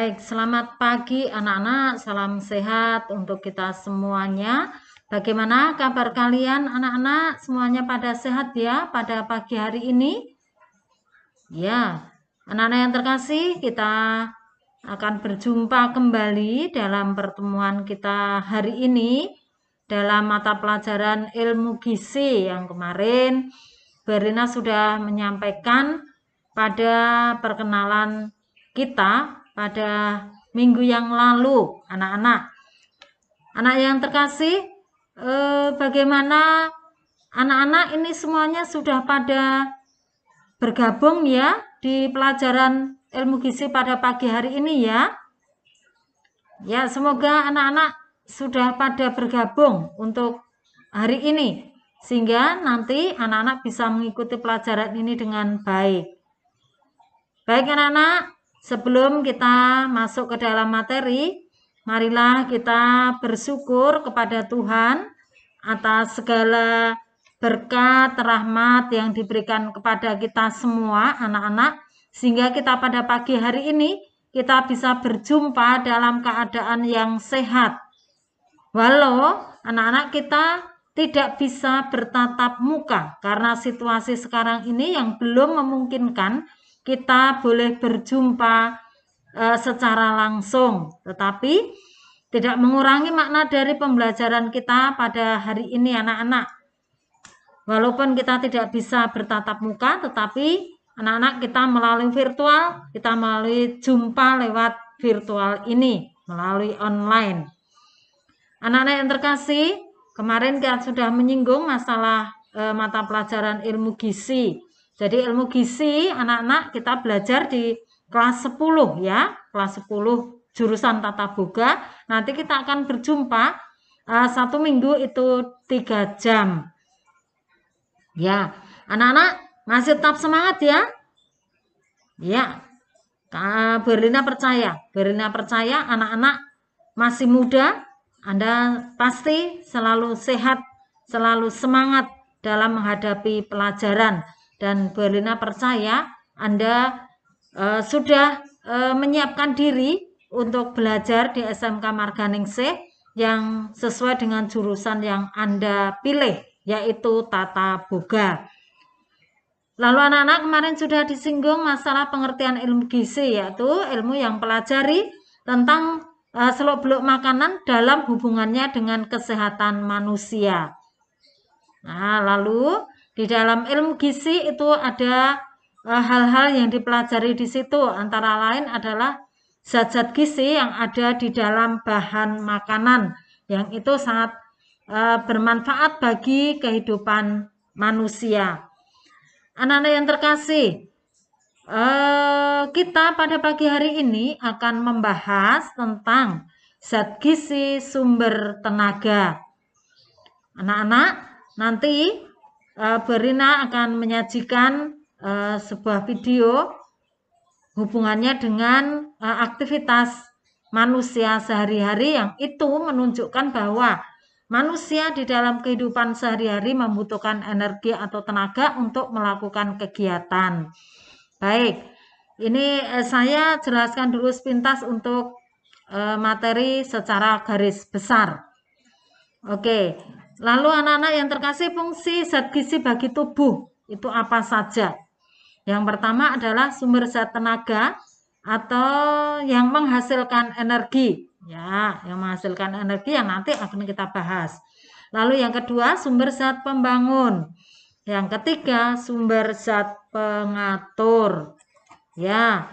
Baik, selamat pagi anak-anak, salam sehat untuk kita semuanya. Bagaimana kabar kalian anak-anak? Semuanya pada sehat ya pada pagi hari ini? Ya, anak-anak yang terkasih, kita akan berjumpa kembali dalam pertemuan kita hari ini dalam mata pelajaran ilmu gizi yang kemarin Berina sudah menyampaikan pada perkenalan kita pada minggu yang lalu, anak-anak. Anak yang terkasih, bagaimana anak-anak ini semuanya sudah pada bergabung ya di pelajaran ilmu gizi pada pagi hari ini ya. Ya, semoga anak-anak sudah pada bergabung untuk hari ini sehingga nanti anak-anak bisa mengikuti pelajaran ini dengan baik. Baik anak-anak, sebelum kita masuk ke dalam materi, marilah kita bersyukur kepada Tuhan atas segala berkat, rahmat yang diberikan kepada kita semua anak-anak, sehingga kita pada pagi hari ini kita bisa berjumpa dalam keadaan yang sehat. Walau anak-anak kita tidak bisa bertatap muka karena situasi sekarang ini yang belum memungkinkan kita boleh berjumpa secara langsung, tetapi tidak mengurangi makna dari pembelajaran kita pada hari ini anak-anak. Walaupun kita tidak bisa bertatap muka, tetapi anak-anak kita melalui virtual, kita melalui jumpa lewat virtual ini, melalui online. Anak-anak yang terkasih, kemarin kita sudah menyinggung masalah mata pelajaran ilmu gizi. Jadi ilmu gizi anak-anak kita belajar di kelas 10 ya, kelas 10 jurusan tata boga. Nanti kita akan berjumpa 1 minggu itu 3 jam. Ya, anak-anak masih tetap semangat ya. Ya, Berlina percaya anak-anak masih muda, Anda pasti selalu sehat, selalu semangat dalam menghadapi pelajaran. Dan Berlina percaya Anda sudah menyiapkan diri untuk belajar di SMK Marganingsih yang sesuai dengan jurusan yang Anda pilih, yaitu Tata Boga. Lalu anak-anak kemarin sudah disinggung masalah pengertian ilmu gizi, yaitu ilmu yang pelajari tentang seluk-beluk makanan dalam hubungannya dengan kesehatan manusia. Nah, lalu di dalam ilmu gizi itu ada hal-hal yang dipelajari di situ, antara lain adalah zat-zat gizi yang ada di dalam bahan makanan, yang itu sangat bermanfaat bagi kehidupan manusia. Anak-anak yang terkasih, kita pada pagi hari ini akan membahas tentang zat gizi sumber tenaga. Anak-anak, nanti Berina akan menyajikan sebuah video hubungannya dengan aktivitas manusia sehari-hari yang itu menunjukkan bahwa manusia di dalam kehidupan sehari-hari membutuhkan energi atau tenaga untuk melakukan kegiatan. Baik, ini saya jelaskan dulu sepintas untuk materi secara garis besar. Oke, lalu anak-anak yang terkasih, fungsi zat gizi bagi tubuh itu apa saja? Yang pertama adalah sumber zat tenaga atau yang menghasilkan energi. Ya, yang menghasilkan energi yang nanti akan kita bahas. Lalu yang kedua, sumber zat pembangun. Yang ketiga, sumber zat pengatur. Ya,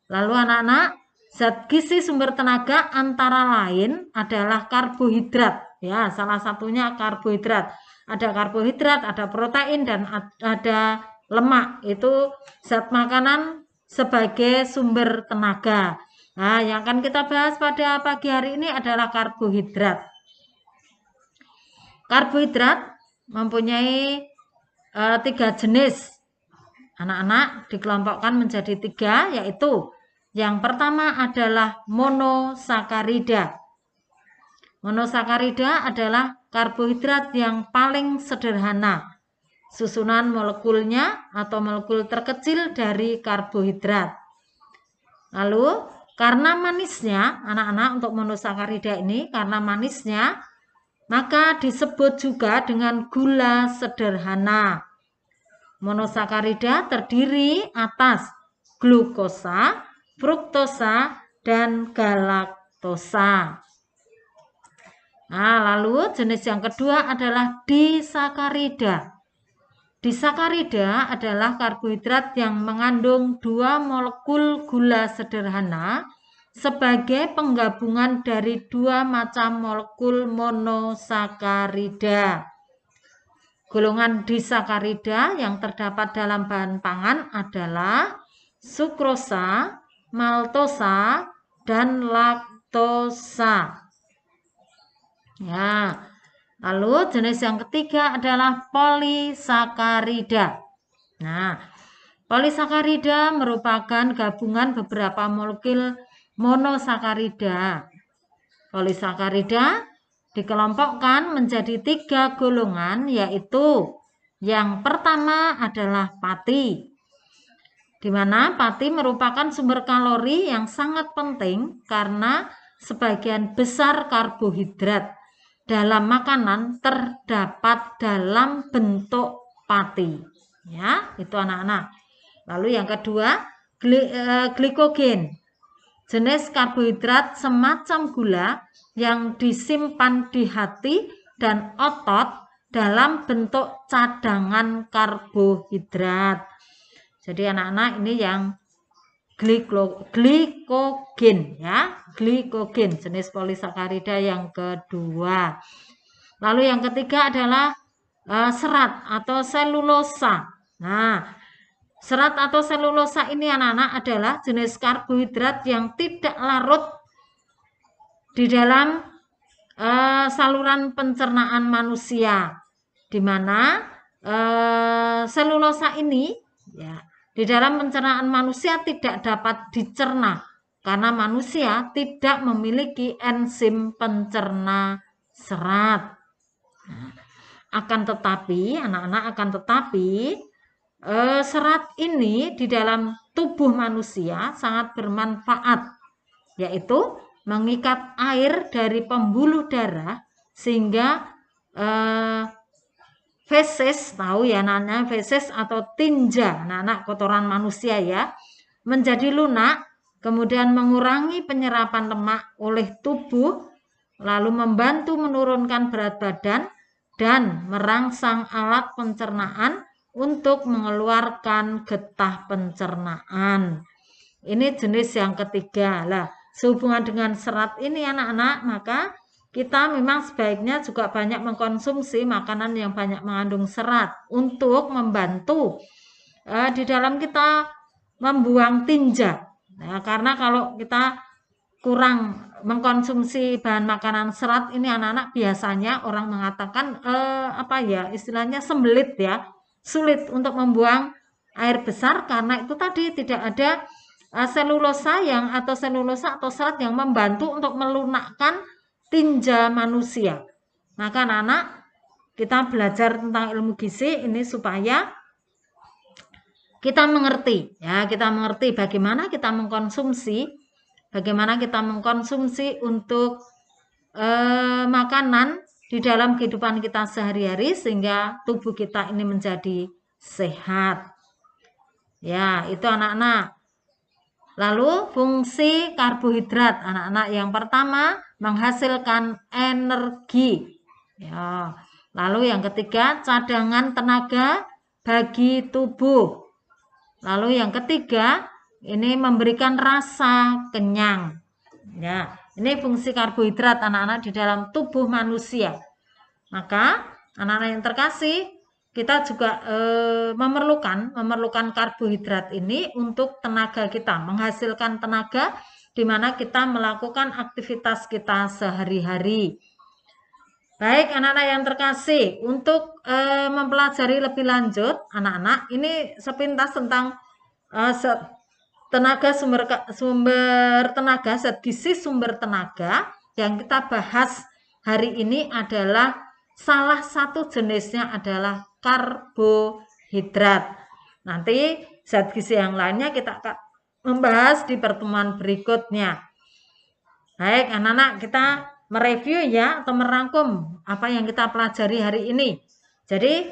lalu anak-anak, zat gizi sumber tenaga antara lain adalah karbohidrat. Ya, salah satunya karbohidrat. Ada karbohidrat, ada protein, dan ada lemak. Itu zat makanan sebagai sumber tenaga. Nah, yang akan kita bahas pada pagi hari ini adalah karbohidrat. Karbohidrat mempunyai 3 jenis. Anak-anak dikelompokkan menjadi 3, yaitu yang pertama adalah monosakarida. Monosakarida adalah karbohidrat yang paling sederhana. Susunan molekulnya atau molekul terkecil dari karbohidrat. Lalu Karena manisnya, anak-anak, untuk monosakarida ini, karena manisnya, maka disebut juga dengan gula sederhana. Monosakarida terdiri atas glukosa, fruktosa, dan galaktosa. Nah, lalu jenis yang kedua adalah disakarida. Disakarida adalah karbohidrat yang mengandung 2 molekul gula sederhana sebagai penggabungan dari 2 macam molekul monosakarida. Golongan disakarida yang terdapat dalam bahan pangan adalah sukrosa, maltosa, dan laktosa. Ya. Lalu jenis yang ketiga adalah polisakarida. Nah, polisakarida merupakan gabungan beberapa molekul monosakarida. Polisakarida dikelompokkan menjadi 3 golongan, yaitu yang pertama adalah pati, di mana pati merupakan sumber kalori yang sangat penting karena sebagian besar karbohidrat dalam makanan terdapat dalam bentuk pati. Ya, itu anak-anak. Lalu yang kedua, glikogen. Jenis karbohidrat semacam gula yang disimpan di hati dan otot dalam bentuk cadangan karbohidrat. Jadi anak-anak, ini yang glikogen, ya, glikogen jenis polisakarida yang kedua. Lalu yang ketiga adalah serat atau selulosa. Nah, serat atau selulosa ini anak-anak adalah jenis karbohidrat yang tidak larut di dalam saluran pencernaan manusia, di mana selulosa ini, ya, di dalam pencernaan manusia tidak dapat dicerna karena manusia tidak memiliki enzim pencerna serat. Nah, akan tetapi, anak-anak, serat ini di dalam tubuh manusia sangat bermanfaat, yaitu mengikat air dari pembuluh darah sehingga feses, tahu ya nana, feses atau tinja, anak-anak, kotoran manusia ya, menjadi lunak, kemudian mengurangi penyerapan lemak oleh tubuh, lalu membantu menurunkan berat badan dan merangsang alat pencernaan untuk mengeluarkan getah pencernaan. Ini jenis yang ketiga. Lah, sehubungan dengan serat ini anak-anak, maka kita memang sebaiknya juga banyak mengkonsumsi makanan yang banyak mengandung serat untuk membantu di dalam kita membuang tinja. Nah, karena kalau kita kurang mengkonsumsi bahan makanan serat ini anak-anak, biasanya orang mengatakan apa ya, istilahnya sembelit ya, sulit untuk membuang air besar karena itu tadi tidak ada selulosa atau serat yang membantu untuk melunakkan tinja manusia. Maka anak-anak, kita belajar tentang ilmu gizi ini supaya kita mengerti, ya, kita mengerti bagaimana kita mengkonsumsi untuk makanan di dalam kehidupan kita sehari-hari sehingga tubuh kita ini menjadi sehat. Ya, itu anak-anak. Lalu fungsi karbohidrat anak-anak, yang pertama menghasilkan energi. Ya. Lalu yang ketiga, cadangan tenaga bagi tubuh. Lalu yang ketiga, ini memberikan rasa kenyang. Ya, ini fungsi karbohidrat anak-anak di dalam tubuh manusia. Maka anak-anak yang terkasih, kita juga memerlukan karbohidrat ini untuk tenaga kita, menghasilkan tenaga di mana kita melakukan aktivitas kita sehari-hari. Baik anak-anak yang terkasih, untuk mempelajari lebih lanjut anak-anak, ini sepintas tentang sumber tenaga, zat gizi sumber tenaga yang kita bahas hari ini adalah salah satu jenisnya adalah karbohidrat. Nanti zat gizi yang lainnya kita membahas di pertemuan berikutnya. Baik, anak-anak, kita mereview ya atau merangkum apa yang kita pelajari hari ini. Jadi,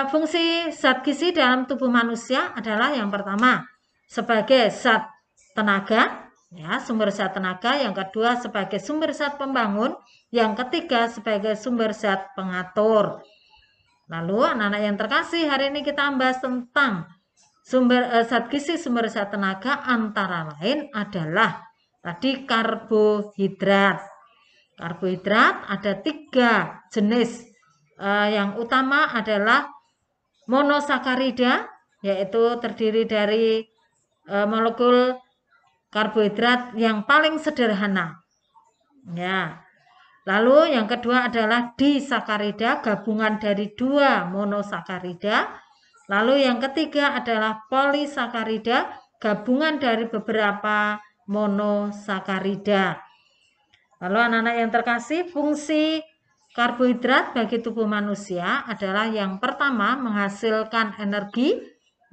fungsi zat gizi dalam tubuh manusia adalah yang pertama sebagai zat tenaga, ya, sumber zat tenaga. Yang kedua sebagai sumber zat pembangun. Yang ketiga sebagai sumber zat pengatur. Lalu anak-anak yang terkasih, hari ini kita bahas tentang sumber zat gizi, sumber zat tenaga, antara lain adalah tadi karbohidrat. Karbohidrat ada 3 jenis. Yang utama adalah monosakarida, yaitu terdiri dari molekul karbohidrat yang paling sederhana. Ya. Lalu yang kedua adalah disakarida, gabungan dari 2 monosakarida. Lalu yang ketiga adalah polisakarida, gabungan dari beberapa monosakarida. Lalu anak-anak yang terkasih, fungsi karbohidrat bagi tubuh manusia adalah yang pertama menghasilkan energi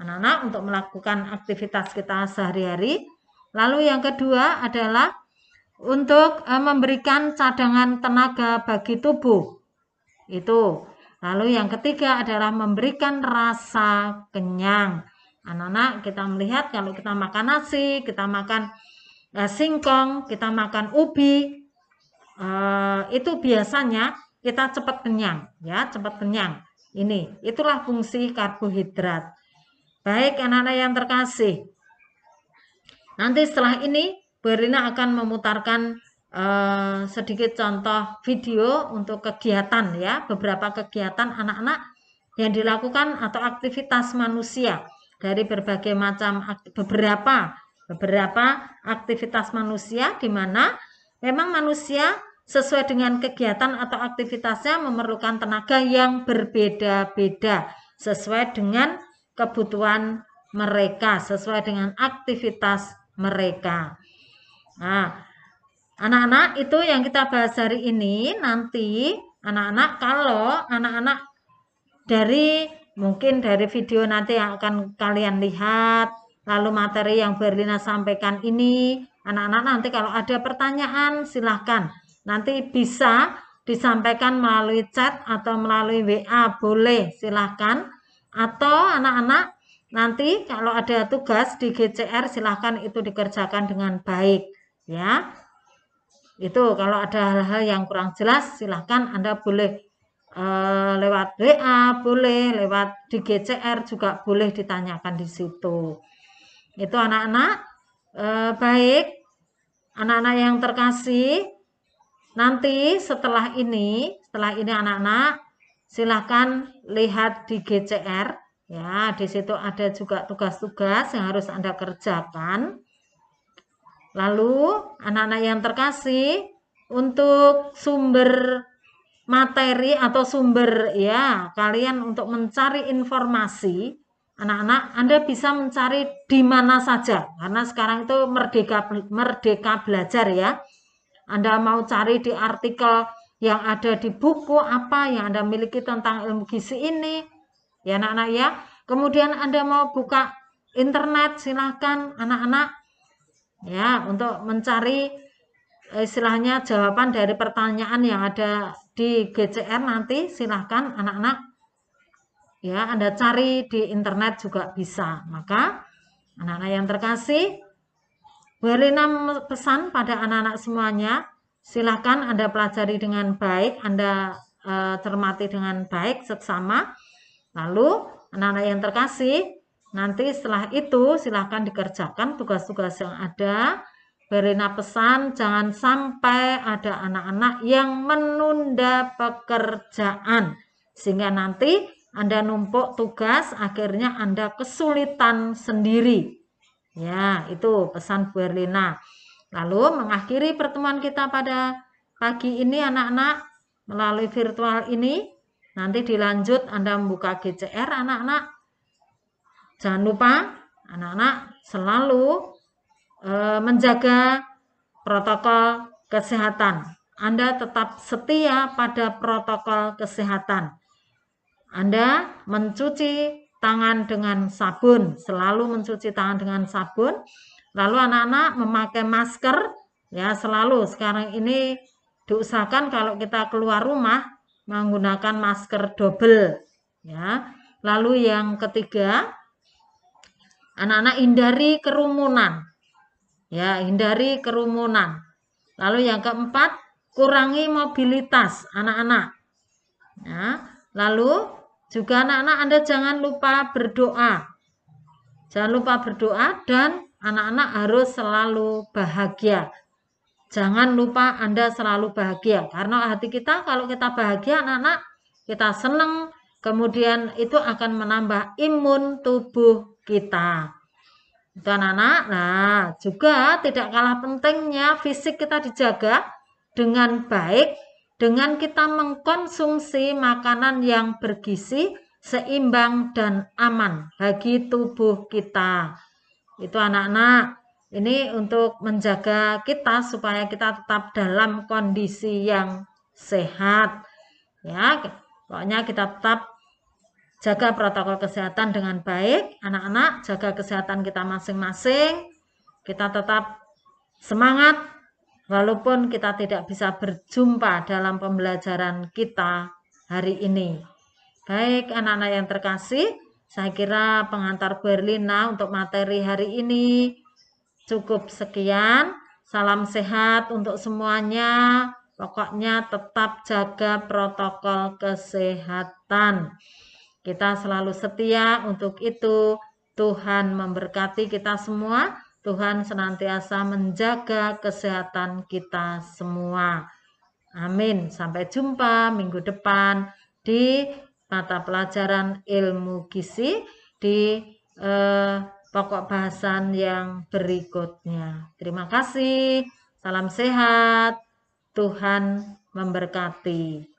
anak-anak untuk melakukan aktivitas kita sehari-hari. Lalu yang kedua adalah untuk memberikan cadangan tenaga bagi tubuh. Itu. Lalu yang ketiga adalah memberikan rasa kenyang. Anak-anak, kita melihat kalau kita makan nasi, kita makan singkong, kita makan ubi, itu biasanya kita cepat kenyang, ya, cepat kenyang. Itulah fungsi karbohidrat. Baik, anak-anak yang terkasih. Nanti setelah ini Bu Erlina akan memutarkan sedikit contoh video untuk kegiatan, ya, beberapa kegiatan anak-anak yang dilakukan atau aktivitas manusia dari berbagai macam beberapa aktivitas manusia, di mana memang manusia sesuai dengan kegiatan atau aktivitasnya memerlukan tenaga yang berbeda-beda sesuai dengan kebutuhan mereka, sesuai dengan aktivitas mereka. Nah, anak-anak, itu yang kita bahas hari ini. Nanti anak-anak, kalau anak-anak mungkin dari video nanti yang akan kalian lihat, lalu materi yang Bu Erlina sampaikan ini, anak-anak nanti kalau ada pertanyaan silahkan nanti bisa disampaikan melalui chat atau melalui WA, boleh, silahkan. Atau anak-anak nanti kalau ada tugas di GCR silahkan itu dikerjakan dengan baik, ya. Itu kalau ada hal-hal yang kurang jelas silahkan Anda boleh lewat WA, boleh lewat di GCR juga boleh ditanyakan di situ. Itu anak-anak. Baik, anak-anak yang terkasih, nanti setelah ini anak-anak silahkan lihat di GCR, ya. Di situ ada juga tugas-tugas yang harus Anda kerjakan. Lalu anak-anak yang terkasih, untuk sumber materi atau sumber, ya, kalian untuk mencari informasi, anak-anak Anda bisa mencari di mana saja karena sekarang itu merdeka belajar, ya. Anda mau cari di artikel yang ada di buku apa yang Anda miliki tentang ilmu gizi ini, ya anak-anak, ya. Kemudian Anda mau buka internet, silahkan anak-anak, ya, untuk mencari istilahnya jawaban dari pertanyaan yang ada di GCR. Nanti silahkan anak-anak, ya, Anda cari di internet juga bisa. Maka anak-anak yang terkasih, Bu Erlina pesan pada anak-anak semuanya, silahkan Anda pelajari dengan baik, Anda cermati dengan baik seksama. Lalu anak-anak yang terkasih, nanti setelah itu silahkan dikerjakan tugas-tugas yang ada. Bu Erlina pesan jangan sampai ada anak-anak yang menunda pekerjaan sehingga nanti Anda numpuk tugas, akhirnya Anda kesulitan sendiri. Ya, itu pesan Bu Erlina. Lalu mengakhiri pertemuan kita pada pagi ini anak-anak melalui virtual ini. Nanti dilanjut Anda membuka GCR, anak-anak. Jangan lupa anak-anak selalu menjaga protokol kesehatan. Anda tetap setia pada protokol kesehatan. Anda mencuci tangan dengan sabun, selalu mencuci tangan dengan sabun. Lalu anak-anak memakai masker, ya selalu sekarang ini diusahakan kalau kita keluar rumah menggunakan masker double, ya. Lalu yang ketiga, anak-anak hindari kerumunan, ya hindari kerumunan. Lalu yang keempat, kurangi mobilitas anak-anak. Ya. Lalu juga anak-anak Anda jangan lupa berdoa. Jangan lupa berdoa dan anak-anak harus selalu bahagia. Jangan lupa Anda selalu bahagia. Karena hati kita kalau kita bahagia anak-anak, kita senang, kemudian itu akan menambah imun tubuh kita. Itu anak-anak. Nah, juga tidak kalah pentingnya fisik kita dijaga dengan baik, dengan kita mengkonsumsi makanan yang bergizi, seimbang dan aman bagi tubuh kita. Itu anak-anak. Ini untuk menjaga kita supaya kita tetap dalam kondisi yang sehat. Ya, pokoknya kita tetap jaga protokol kesehatan dengan baik. Anak-anak, jaga kesehatan kita masing-masing. Kita tetap semangat walaupun kita tidak bisa berjumpa dalam pembelajaran kita hari ini. Baik, anak-anak yang terkasih, saya kira pengantar Bu Erlina untuk materi hari ini cukup sekian. Salam sehat untuk semuanya. Pokoknya tetap jaga protokol kesehatan. Kita selalu setia untuk itu. Tuhan memberkati kita semua. Tuhan senantiasa menjaga kesehatan kita semua. Amin. Sampai jumpa minggu depan di mata pelajaran ilmu gizi di pokok bahasan yang berikutnya. Terima kasih. Salam sehat. Tuhan memberkati.